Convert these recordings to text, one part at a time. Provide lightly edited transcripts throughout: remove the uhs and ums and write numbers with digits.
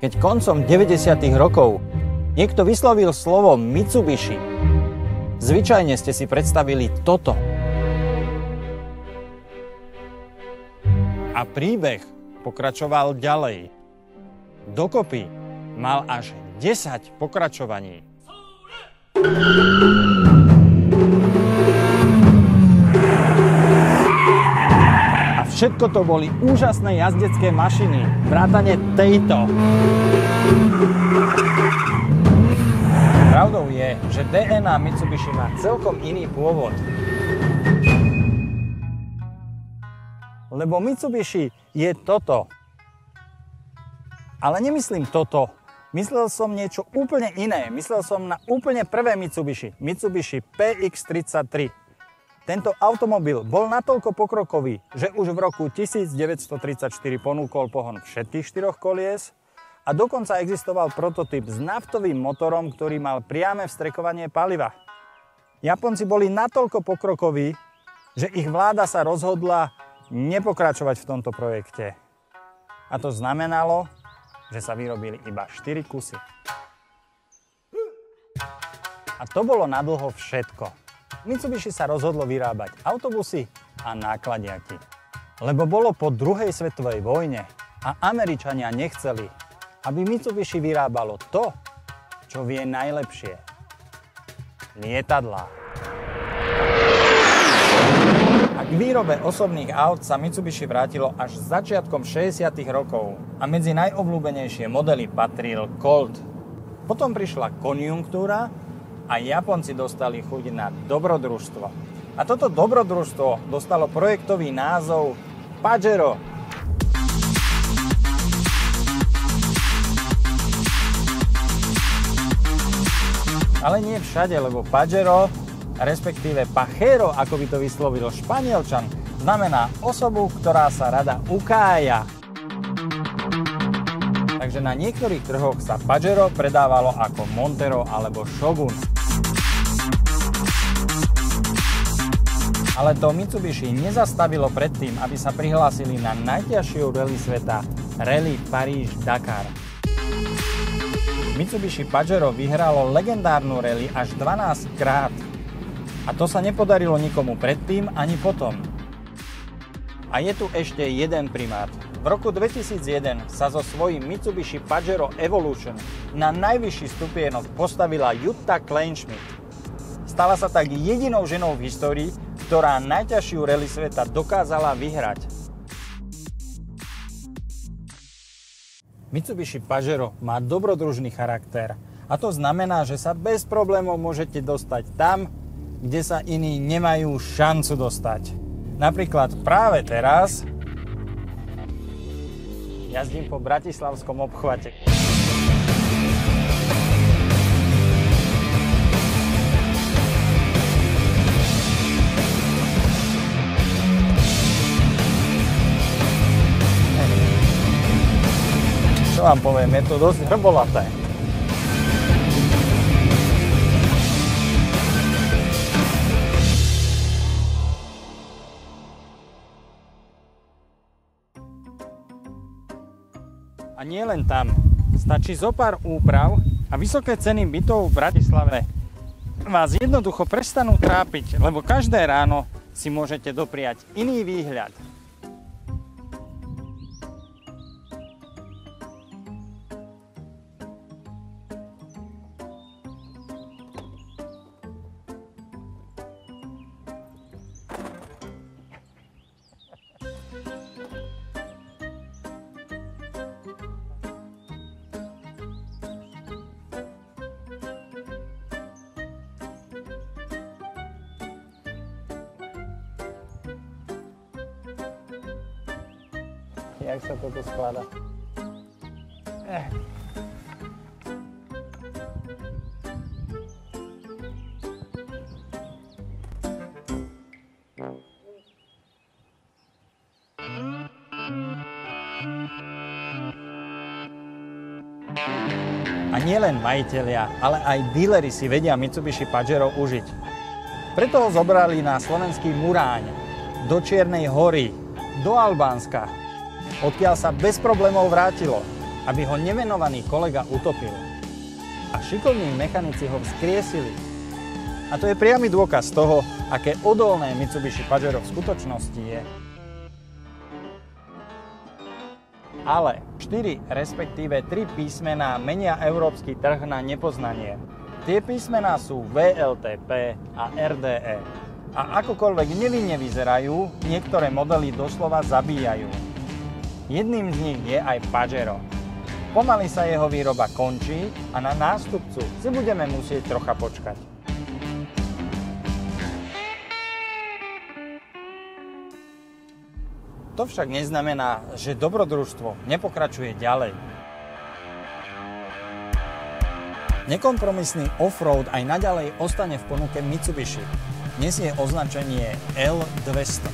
Keď koncom 90. rokov niekto vyslovil slovo Mitsubishi, zvyčajne ste si predstavili toto. A príbeh pokračoval ďalej. Dokopy mal až 10 pokračovaní. Všetko to boli úžasné jazdecké mašiny, vrátane tejto. Pravdou je, že DNA Mitsubishi má celkom iný pôvod. Lebo Mitsubishi je toto. Ale nemyslím toto. Myslel som niečo úplne iné. Myslel som na úplne prvé Mitsubishi. Mitsubishi PX33. Tento automobil bol natoľko pokrokový, že už v roku 1934 ponúkol pohon všetkých 4 kolies a dokonca existoval prototyp s naftovým motorom, ktorý mal priame vstrekovanie paliva. Japonci boli natoľko pokrokoví, že ich vláda sa rozhodla nepokračovať v tomto projekte. A to znamenalo, že sa vyrobili iba 4 kusy. A to bolo nadlho všetko. Mitsubishi sa rozhodlo vyrábať autobusy a nákladiaky. Lebo bolo po druhej svetovej vojne a Američania nechceli, aby Mitsubishi vyrábalo to, čo vie najlepšie. Lietadlá. A k výrobe osobných aut sa Mitsubishi vrátilo až začiatkom 60. rokov a medzi najobľúbenejšie modely patril Colt. Potom prišla konjunktúra a Japonci dostali chuť na dobrodružstvo. A toto dobrodružstvo dostalo projektový názov Pajero. Ale nie všade, lebo Pajero, respektíve Pajero, ako by to vyslovil Španielčan, znamená osobu, ktorá sa rada ukája. Takže na niektorých trhoch sa Pajero predávalo ako Montero alebo Shogun. Ale to Mitsubishi nezastavilo pred tým, aby sa prihlásili na najťažšiu rally sveta, Rally Paríž-Dakar. Mitsubishi Pajero vyhralo legendárnu rally až 12 krát. A to sa nepodarilo nikomu predtým ani potom. A je tu ešte jeden primát. V roku 2001 sa so svojím Mitsubishi Pajero Evolution na najvyšší stupienok postavila Jutta Kleinschmidt. Stala sa tak jedinou ženou v histórii, ktorá najťažšiu rally sveta dokázala vyhrať. Mitsubishi Pajero má dobrodružný charakter a to znamená, že sa bez problémov môžete dostať tam, kde sa iní nemajú šancu dostať. Napríklad práve teraz jazdím po bratislavskom obchvate. Čo vám poviem, je to dosť hrbolaté. A nie len tam. Stačí zopár úprav a vysoké ceny bytov v Bratislave vás jednoducho prestanú trápiť, lebo každé ráno si môžete dopriať iný výhľad. Jak sa toto skladá? A nielen majitelia, ale aj díleri si vedia Mitsubishi Pajero užiť. Preto ho zobrali na slovenský Muráň, do Čiernej Hory, do Albánska, odkiaľ sa bez problémov vrátilo. aby ho nevenovaný kolega utopil. A šikovní mechanici ho vzkriesili. A to je priamy dôkaz toho, aké odolné Mitsubishi Pajero v skutočnosti je. Ale 4, respektíve 3 písmená menia európsky trh na nepoznanie. Tie písmená sú VLTP a RDE. A akokoľvek nevinne vyzerajú, niektoré modely doslova zabíjajú. Jedným z nich je aj Pajero. Pomaly sa jeho výroba končí a na nástupcu si budeme musieť trocha počkať. To však neznamená, že dobrodružstvo nepokračuje ďalej. Nekompromisný offroad aj naďalej ostane v ponuke Mitsubishi. Nesie označenie L200.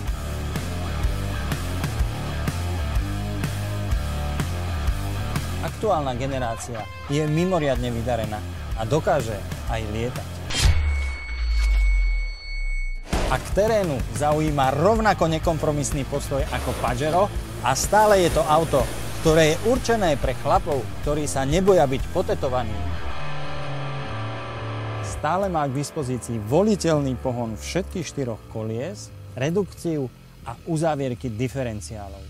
Aktuálna generácia je mimoriadne vydarená a dokáže aj lietať. A k terénu zaujíma rovnako nekompromisný postoj ako Pajero a stále je to auto, ktoré je určené pre chlapov, ktorí sa neboja byť potetovaní. Stále má k dispozícii voliteľný pohon všetkých 4 kolies, redukciu a uzávierky diferenciálov.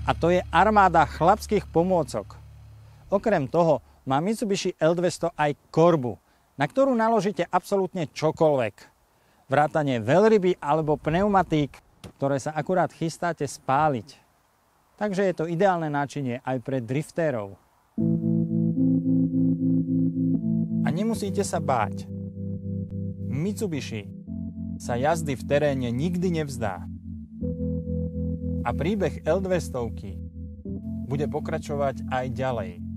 A to je armáda chlapských pomôcok. Okrem toho má Mitsubishi L200 aj korbu, na ktorú naložíte absolútne čokoľvek. Vrátane veľryby alebo pneumatík, ktoré sa akurát chystáte spáliť. Takže je to ideálne náčinie aj pre driftérov. A nemusíte sa báť. Mitsubishi sa jazdy v teréne nikdy nevzdá. A príbeh L200 bude pokračovať aj ďalej.